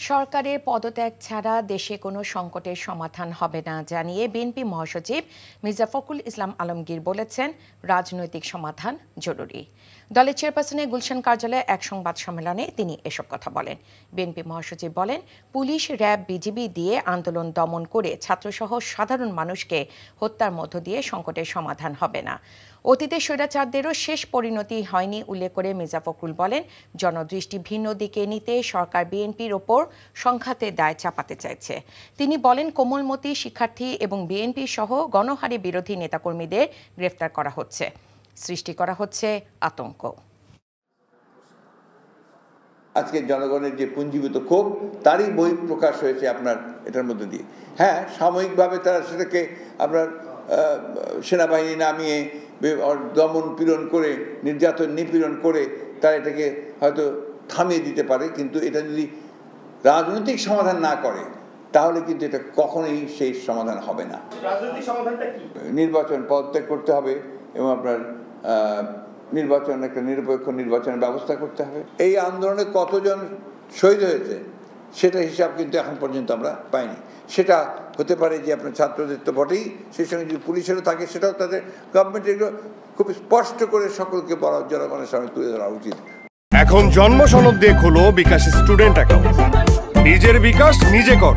সরকারের পদত্যাগ ছাড়া দেশে কোনো সংকটের সমাধান হবে না জানিয়ে বিএনপি মহাসচিব মির্জা ফখরুল ইসলাম আলমগীর বলেছেন, রাজনৈতিক সমাধান জরুরি। দলের চেয়ারপারসনের গুলশান কার্যালয়ে এক সংবাদ সম্মেলনে তিনি এসব কথা বলেন। বিএনপি মহাসচিব বলেন, পুলিশ, র্যাব, বিজিবি দিয়ে আন্দোলন দমন করে ছাত্রসহ সাধারণ মানুষকে হত্যার মধ্য দিয়ে সংকটের সমাধান হবে না। অতীতে স্বৈরাচারদেরও শেষ পরিণতি হয়নি উল্লেখ করে মির্জা ফখরুল বলেন, জনদৃষ্টি ভিন্ন দিকে নিতে সরকার বিএনপির ওপর সংঘাতের দায় চাপাতে চাইছে। তিনি বলেন, কোমলমতি শিক্ষার্থী এবং বিএনপি সহ গণহারে বিরোধী নেতাকর্মীদের গ্রেফতার করা হচ্ছে, সৃষ্টি করা হচ্ছে আতঙ্ক। আজকে জনগণের যে পুঞ্জীভূত ক্ষোভ তারই বহিঃপ্রকাশ হয়েছে আপনার এটার মধ্যে দিয়ে। হ্যাঁ, সাময়িকভাবে তারা সেটাকে আপনার সেনাবাহিনী নামিয়ে দমন পীড়ন করে, নির্যাতন নিপীড়ন করে তারা এটাকে হয়তো থামিয়ে দিতে পারে, কিন্তু এটা যদি রাজনৈতিক সমাধান না করে তাহলে কিন্তু এটা কখনোই সেই সমাধান হবে না। রাজনৈতিক সমাধানটা কি? নির্বাচন, পদত্যাগ করতে হবে এবং আপনার নির্বাচন, একটা নিরপেক্ষ নির্বাচনের ব্যবস্থা করতে হবে। এই আন্দোলনে কতজন শহীদ হয়েছে সেটা হিসাব কিন্তু এখন পর্যন্ত আমরা পাইনি। সেটা হতে পারে যে আপনার ছাত্রদের তো বটেই, সেই সঙ্গে যদি পুলিশেরও থাকে সেটাও তাদের গভর্নমেন্ট এগুলো খুব স্পষ্ট করে সকলকে বলা, জনগণের সামনে তুলে ধরা উচিত। এখন জন্ম সনদ দিয়ে খোলো বিকাশ স্টুডেন্ট অ্যাকাউন্ট। নিজের বিকাশ নিজে কর।